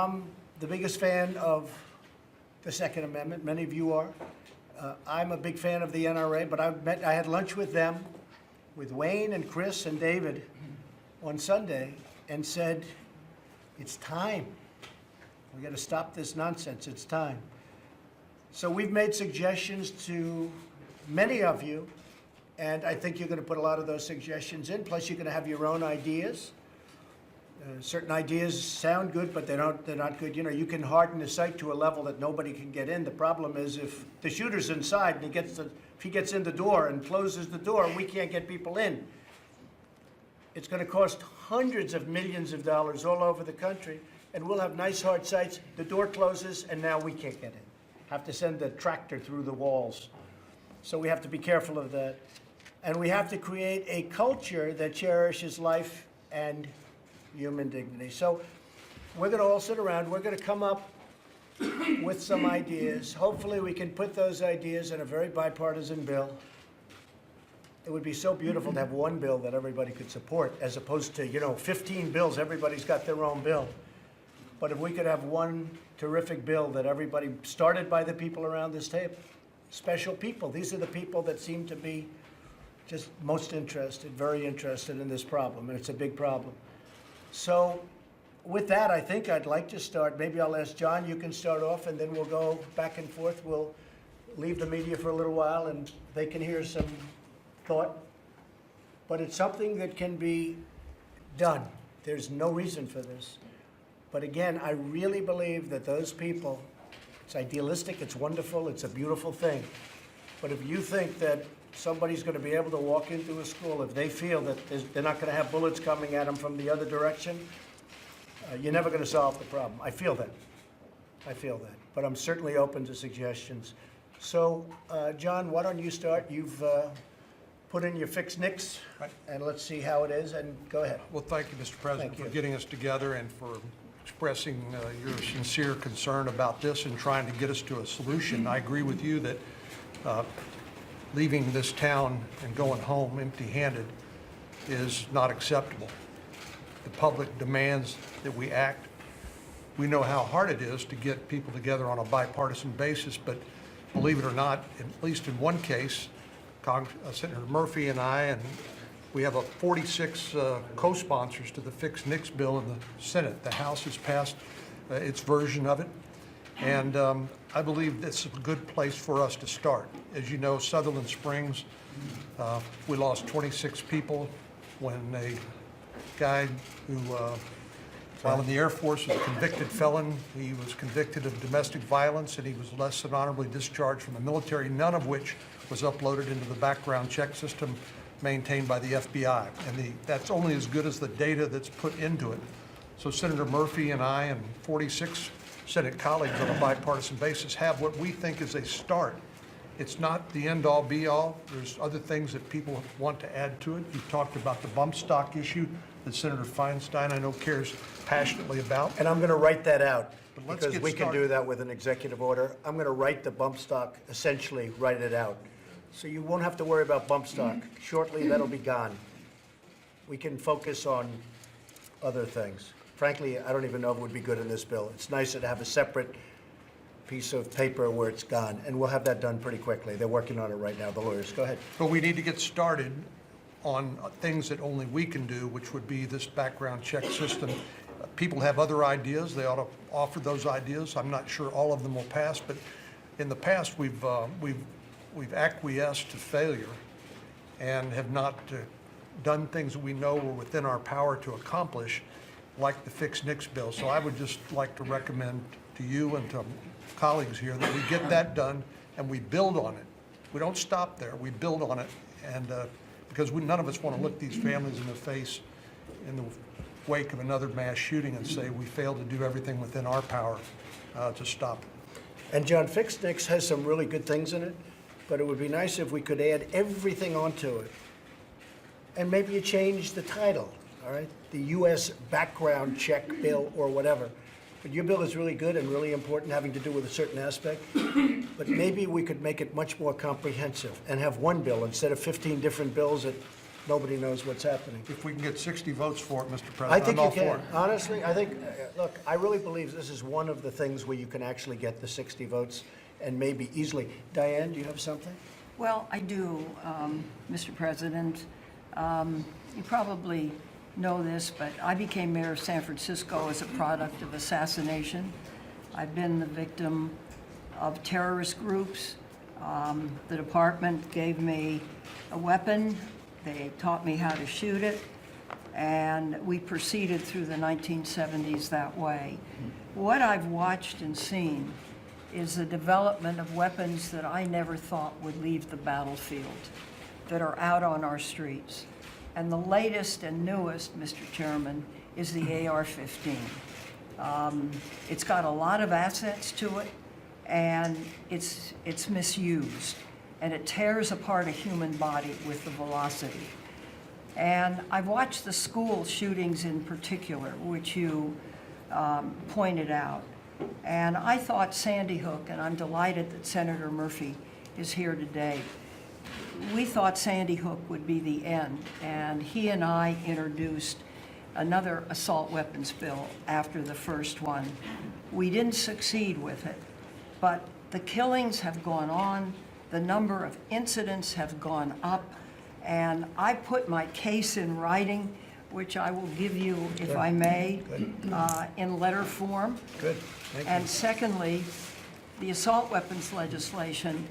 I'm the biggest fan of the Second Amendment. Many of you are. I'm a big fan of the NRA, but I had lunch with them, with Wayne and Chris and David on Sunday, and said, it's time. We got to stop this nonsense. It's time. So we've made suggestions to many of you, and I think you're going to put a lot of those suggestions in. Plus, you're going to have your own ideas. Certain ideas sound good, but they're not good. You know, you can harden the site to a level that nobody can get in. The problem is if the shooter's inside and if he gets in the door and closes the door, we can't get people in. It's going to cost hundreds of millions of dollars all over the country, and we'll have nice hard sites. The door closes, and now we can't get in. Have to send a tractor through the walls. So we have to be careful of that. And we have to create a culture that cherishes life and human dignity. So we're going to all sit around. We're going to come up with some ideas. Hopefully we can put those ideas in a very bipartisan bill. It would be so beautiful to have one bill that everybody could support, as opposed to, 15 bills. Everybody's got their own bill. But if we could have one terrific bill that everybody, started by the people around this table, special people. These are the people that seem to be just most interested, very interested in this problem, and it's a big problem. So with that, I think I'd like to start. Maybe I'll ask John, you can start off, and then we'll go back and forth. We'll leave the media for a little while, and they can hear some thought. But it's something that can be done. There's no reason for this. But again, I really believe that those people, it's idealistic, it's wonderful, it's a beautiful thing. But if you think that somebody's going to be able to walk into a school, if they feel that they're not going to have bullets coming at them from the other direction, you're never going to solve the problem. I feel that. But I'm certainly open to suggestions. So, John, why don't you start? You've put in your fixed NICS, right, and let's see how it is, and go ahead. Well, thank you, Mr. President, for getting us together and for expressing your sincere concern about this and trying to get us to a solution. I agree with you that leaving this town and going home empty-handed is not acceptable. The public demands that we act. We know how hard it is to get people together on a bipartisan basis, but believe it or not, at least in one case, Senator Murphy and I, and we have 46 co-sponsors to the fixed NICS bill in the Senate. The House has passed its version of it, and I believe this is a good place for us to start. As you know, Sutherland Springs, we lost 26 people when a guy who, while in the Air Force, was a convicted felon. He was convicted of domestic violence, and he was less than honorably discharged from the military, none of which was uploaded into the background check system maintained by the FBI. And that's only as good as the data that's put into it. So Senator Murphy and I and 46 Senate colleagues on a bipartisan basis have what we think is a start. It's not the end-all, be-all. There's other things that people want to add to it. You've talked about the bump stock issue that Senator Feinstein, I know, cares passionately about. And I'm going to write that out, because we can do that with an executive order. I'm going to write the bump stock, essentially write it out. So you won't have to worry about bump stock. Shortly, that'll be gone. We can focus on other things. Frankly, I don't even know if it would be good in this bill. It's nicer to have a separate piece of paper where it's gone, and we'll have that done pretty quickly. They're working on it right now, the lawyers. Go ahead. But we need to get started on things that only we can do, which would be this background check system. People have other ideas. They ought to offer those ideas. I'm not sure all of them will pass, but in the past we've acquiesced to failure and have not done things that we know were within our power to accomplish, like the fixed NICS bill. So I would just like to recommend to you and to colleagues here that we get that done and we build on it. We don't stop there. We build on it, and because none of us want to look these families in the face in the wake of another mass shooting and say we failed to do everything within our power to stop it. And John, fixed NICS has some really good things in it, but it would be nice if we could add everything onto it. And maybe you change the title, all right? The U.S. background check bill or whatever. But your bill is really good and really important, having to do with a certain aspect. But maybe we could make it much more comprehensive and have one bill instead of 15 different bills that nobody knows what's happening. If we can get 60 votes for it, Mr. I President, think I'm you all for can. it. Honestly, I think, look, I really believe this is one of the things where you can actually get the 60 votes and maybe easily. Diane, do you have something? Well, I do, Mr. President. You probably know this, but I became mayor of San Francisco as a product of assassination. I've been the victim of terrorist groups. The department gave me a weapon. They taught me how to shoot it, and we proceeded through the 1970s that way. What I've watched and seen is the development of weapons that I never thought would leave the battlefield, that are out on our streets. And the latest and newest, Mr. Chairman, is the AR-15. It's got a lot of assets to it, and it's misused, and it tears apart a human body with the velocity. And I've watched the school shootings in particular, which you pointed out. And I thought Sandy Hook, and I'm delighted that Senator Murphy is here today, we thought Sandy Hook would be the end, and he and I introduced another assault weapons bill after the first one. We didn't succeed with it, but the killings have gone on, the number of incidents have gone up, and I put my case in writing, which I will give you, if I may, in letter form. Good, thank you. And secondly, the assault weapons legislation,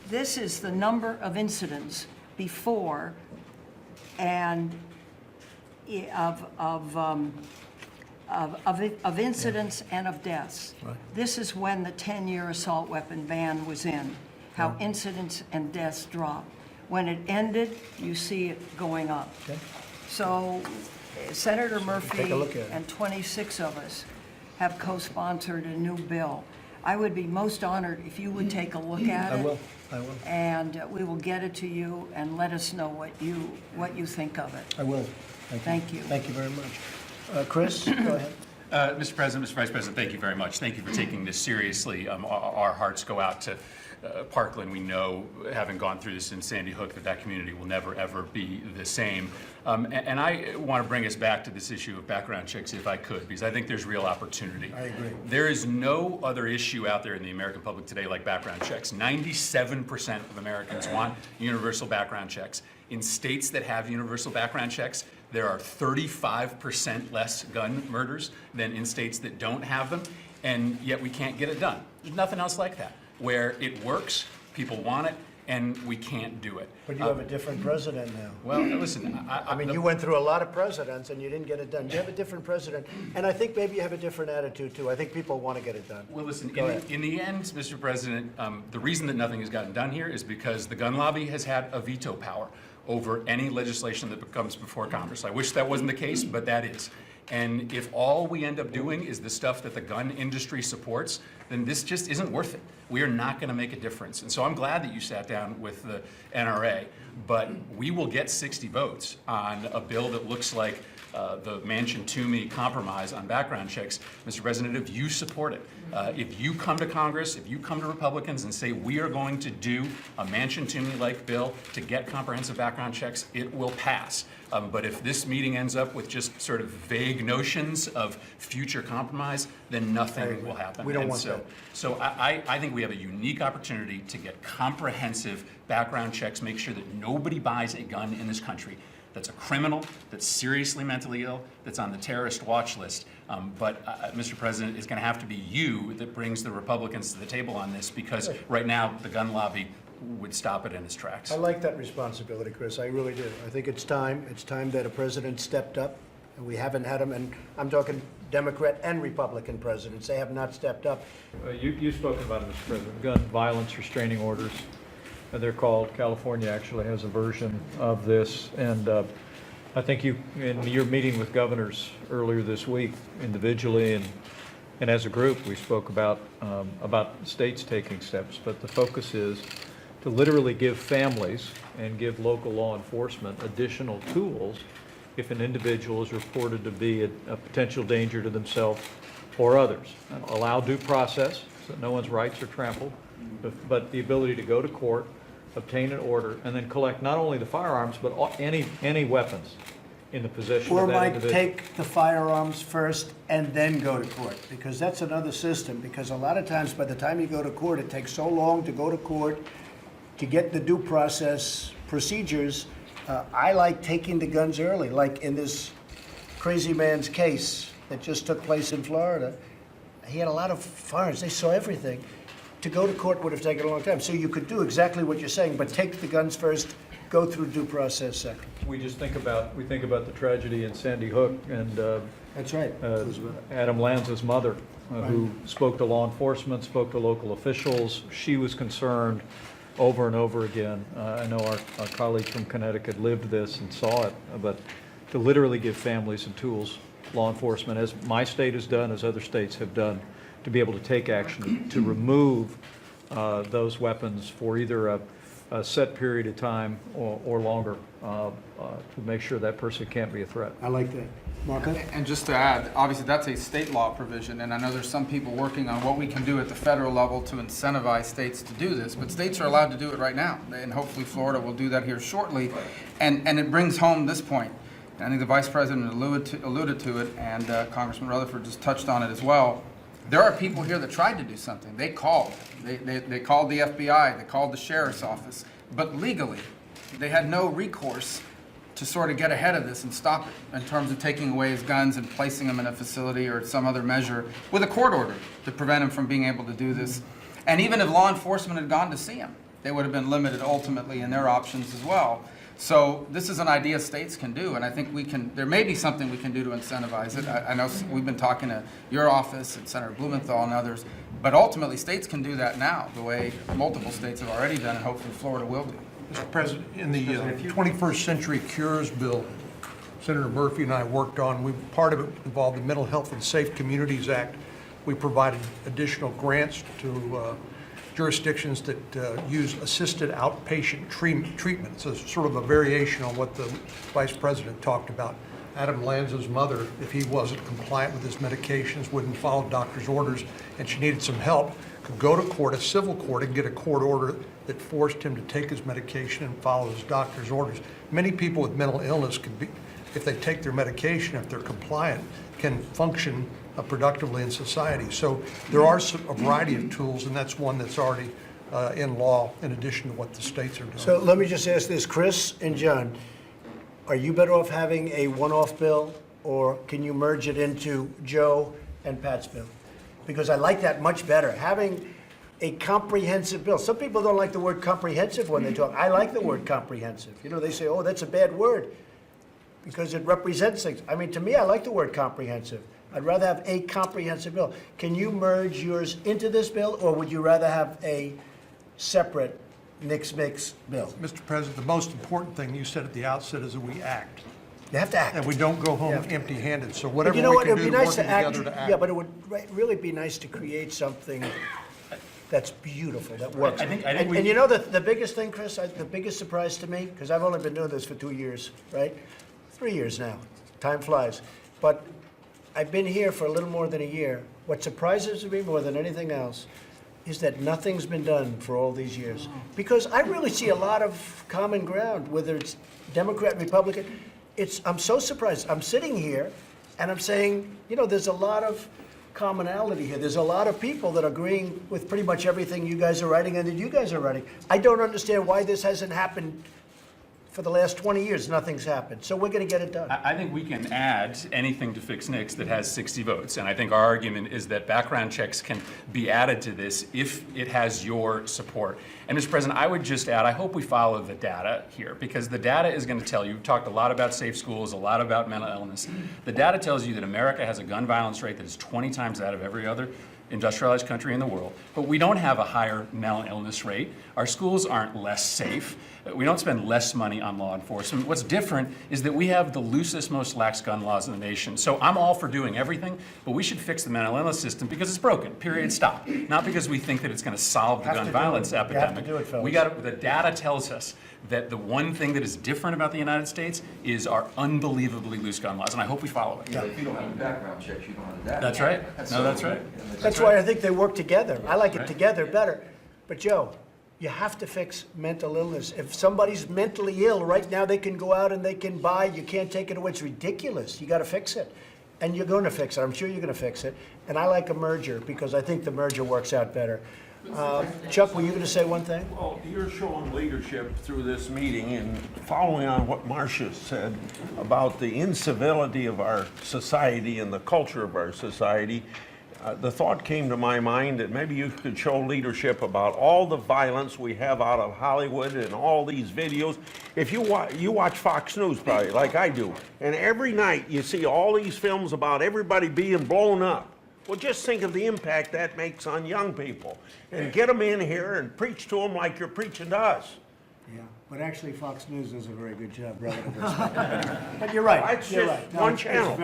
this is the number of incidents before and of incidents and of deaths. Right. This is when the 10-year assault weapon ban was in, how incidents and deaths dropped. When it ended, you see it going up. Okay. So Senator Take Murphy a look at it. and 26 of us have co-sponsored a new bill. I would be most honored if you would take a look at it. I will. And we will get it to you and let us know what you think of it. I will. Thank you. Thank you very much. Chris, go ahead. Mr. President, Mr. Vice President, thank you very much. Thank you for taking this seriously. Our hearts go out to Parkland. We know, having gone through this in Sandy Hook, that community will never, ever be the same. And I want to bring us back to this issue of background checks, if I could, because I think there's real opportunity. I agree. There is no other issue out there in the American public today like background checks. 97% of Americans want universal background checks. In states that have universal background checks, there are 35% less gun murders than in states that don't have them, and yet we can't get it done. There's nothing else like that, where it works, people want it, and we can't do it. But you have a different president now. Well, listen, I mean, you went through a lot of presidents and you didn't get it done. You have a different president, and I think maybe you have a different attitude too. I think people want to get it done. Well, listen, Go ahead. in the end, Mr. President, the reason that nothing has gotten done here is because the gun lobby has had a veto power over any legislation that comes before Congress. I wish that wasn't the case, but that is. And if all we end up doing is the stuff that the gun industry supports, then this just isn't worth it. We are not going to make a difference. And so I'm glad that you sat down with the NRA, but we will get 60 votes on a bill that looks like the Manchin-Toomey compromise on background checks. Mr. President, if you support it, if you come to Congress, if you come to Republicans and say we are going to do a Manchin-Toomey-like bill to get comprehensive background checks, it will pass. But if this meeting ends up with just sort of vague notions of future compromise, then nothing will happen. We don't And want that. So I think we have a unique opportunity to get comprehensive background checks, make sure that nobody buys a gun in this country that's a criminal, that's seriously mentally ill, that's on the terrorist watch list. But Mr. President, it's going to have to be you that brings the Republicans to the table on this, because right now the gun lobby would stop it in its tracks. I like that responsibility, Chris. I really do. I think it's time. It's time that a president stepped up, and we haven't had them. And I'm talking Democrat and Republican presidents. They have not stepped up. You've spoken about it, Mr. President, gun violence restraining orders. They're called. California actually has a version of this. And I think you, in your meeting with governors earlier this week, individually and as a group, we spoke about states taking steps. But the focus is to literally give families and give local law enforcement additional tools if an individual is reported to be a potential danger to themselves or others. Allow due process so that no one's rights are trampled, but the ability to go to court obtain an order, and then collect not only the firearms, but any weapons in the possession Or of that might individual. take the firearms first and then go to court, because that's another system, because a lot of times, by the time you go to court, it takes so long to go to court, to get the due process procedures. I like taking the guns early, like in this crazy man's case that just took place in Florida. He had a lot of firearms, they saw everything. To go to court would have taken a long time. So you could do exactly what you're saying, but take the guns first, go through due process second. We think about the tragedy in Sandy Hook and That's right. Adam Lanza's mother, who spoke to law enforcement, spoke to local officials. She was concerned over and over again. I know our colleagues from Connecticut lived this and saw it, but to literally give families some tools, law enforcement, as my state has done, as other states have done, to be able to take action to remove those weapons for either a set period of time or longer, to make sure that person can't be a threat. I like that. Marco? And just to add, obviously that's a state law provision, and I know there's some people working on what we can do at the federal level to incentivize states to do this, but states are allowed to do it right now, and hopefully Florida will do that here shortly. And it brings home this point. I think the Vice President alluded to it, and Congressman Rutherford just touched on it as well. There are people here that tried to do something. They called. They called the FBI. They called the sheriff's office. But legally, they had no recourse to sort of get ahead of this and stop it in terms of taking away his guns and placing him in a facility or some other measure with a court order to prevent him from being able to do this. And even if law enforcement had gone to see him, they would have been limited ultimately in their options as well. So this is an idea states can do, and I think there may be something we can do to incentivize it. I know we've been talking to your office and Senator Blumenthal and others, but ultimately states can do that now, the way multiple states have already done, and hopefully Florida will do. Mr. President, in the 21st Century Cures Bill, Senator Murphy and I worked on, part of it involved the Mental Health and Safe Communities Act. We provided additional grants to jurisdictions that use assisted outpatient treatment. It's sort of a variation on what the Vice President talked about. Adam Lanza's mother, if he wasn't compliant with his medications, wouldn't follow doctor's orders, and she needed some help, could go to court, a civil court, and get a court order that forced him to take his medication and follow his doctor's orders. Many people with mental illness can be, if they take their medication, if they're compliant, can function productively in society. So there are a variety of tools, and that's one that's already in law in addition to what the states are doing. So let me just ask this, Chris and John, are you better off having a one-off bill, or can you merge it into Joe and Pat's bill? Because I like that much better, having a comprehensive bill. Some people don't like the word comprehensive when they talk. I like the word comprehensive. You know, they say, oh, that's a bad word because it represents things. I mean, to me, I like the word comprehensive. I'd rather have a comprehensive bill. Can you merge yours into this bill, or would you rather have a separate mix bill? Mr. President, the most important thing you said at the outset is that we act, You have to act. and we don't go home Yeah. empty-handed. So But whatever you know we what, can it'd do be to nice work to act. together to act. Yeah, but it would really be nice to create something that's beautiful, that works. I think And you know, the biggest thing, Chris, the biggest surprise to me, because I've only been doing this for 2 years, right? 3 years now. Time flies. But I've been here for a little more than a year. What surprises me more than anything else is that nothing's been done for all these years. Because I really see a lot of common ground, whether it's Democrat, Republican. I'm so surprised. I'm sitting here and I'm saying, you know, there's a lot of commonality here. There's a lot of people that are agreeing with pretty much everything you guys are writing and that you guys are writing. I don't understand why this hasn't happened for the last 20 years. Nothing's happened. So we're going to get it done. I think we can add anything to fix NICS that has 60 votes. And I think our argument is that background checks can be added to this if it has your support. And Mr. President, I would just add, I hope we follow the data here, because the data is going to tell you, we've talked a lot about safe schools, a lot about mental illness. The data tells you that America has a gun violence rate that is 20 times that of every other industrialized country in the world, but we don't have a higher mental illness rate. Our schools aren't less safe. We don't spend less money on law enforcement. What's different is that we have the loosest, most lax gun laws in the nation. So I'm all for doing everything, but we should fix the mental illness system because it's broken, period, stop. Not because we think that it's going to solve the gun violence epidemic. You have to do it, fellas. The data tells us that the one thing that is different about the United States is our unbelievably loose gun laws, and I hope we follow it. Yeah, if you don't have the background checks, you don't have the data. That's right. No, that's right. That's why I think they work together. I like it together better. But Joe, You have to fix mental illness. If somebody's mentally ill, right now they can go out and they can buy, you can't take it away. It's ridiculous. You got to fix it. And you're going to fix it. I'm sure you're going to fix it. And I like a merger because I think the merger works out better. Chuck, were you going to say one thing? Well, you're showing leadership through this meeting, and following on what Marcia said about the incivility of our society and the culture of our society, the thought came to my mind that maybe you could show leadership about all the violence we have out of Hollywood and all these videos. If you watch Fox News probably, like I do, and every night you see all these films about everybody being blown up. Well, just think of the impact that makes on young people, and get them in here and preach to them like you're preaching to us. Yeah, but actually Fox News does a very good job, relatively speaking. But you're right, It's you're just right. No, one it's channel.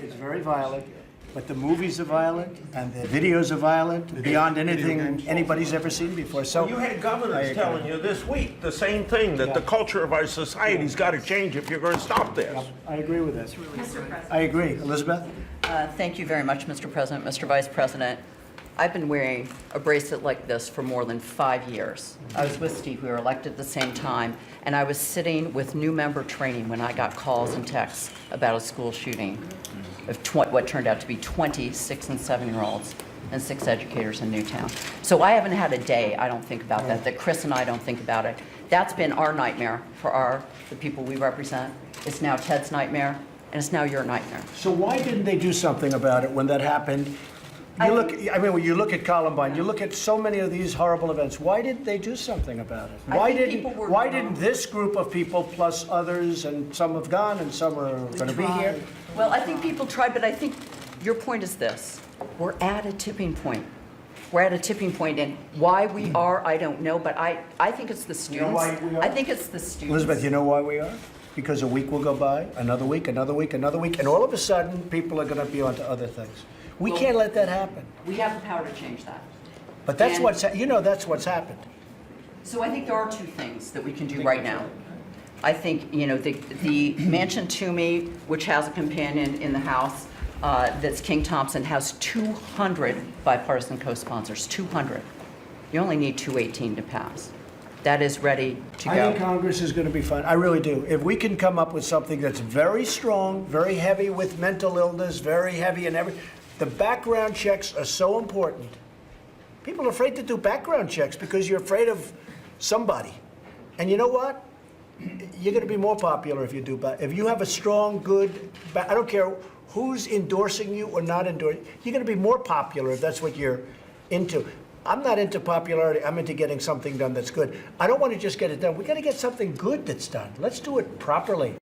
It's very violent, but the movies are violent, and the videos are violent, beyond anything anybody's ever seen before, so. You had governors telling you this week the same thing, that the culture of our society's got to change if you're going to stop this. I agree with this. I agree. Elizabeth? Thank you very much, Mr. President, Mr. Vice President. I've been wearing a bracelet like this for more than 5 years. I was with Steve, we were elected at the same time, and I was sitting with new member training when I got calls and texts about a school shooting of what turned out to be 20 6- and 7-year-olds and 6 educators in Newtown. So I haven't had a day I don't think about that Chris and I don't think about it. That's been our nightmare for the people we represent. It's now Ted's nightmare, and it's now your nightmare. So why didn't they do something about it when that happened? When you look at Columbine, you look at so many of these horrible events, why didn't they do something about it? I think people were Why dumb. didn't this group of people plus others, and some have gone and some are going to be here? Well, I think people tried, but I think your point is this. We're at a tipping point. We're at a tipping point, and why we are, I don't know, but I think it's the students. why we are? I think it's the students. Elizabeth, you know why we are? Because a week will go by, another week, another week, another week, and all of a sudden, people are going to be onto other things. We can't let that happen. We have the power to change that. But that's And- that's what's happened. So I think there are 2 things that we can do right now. I think, the Mansion to Me, which has a companion in the House, that's King Thompson, has 200 bipartisan co-sponsors, 200. You only need 218 to pass. That is ready to I go. think Congress is going to be fine. I really do. If we can come up with something that's very strong, very heavy with mental illness, very heavy in every, the background checks are so important. People are afraid to do background checks because you're afraid of somebody. And you know what? You're going to be more popular if you do. If you have a strong, good, I don't care who's endorsing you or not endorsing, you're going to be more popular if that's what you're into. I'm not into popularity. I'm into getting something done that's good. I don't want to just get it done. We got to get something good that's done. Let's do it properly.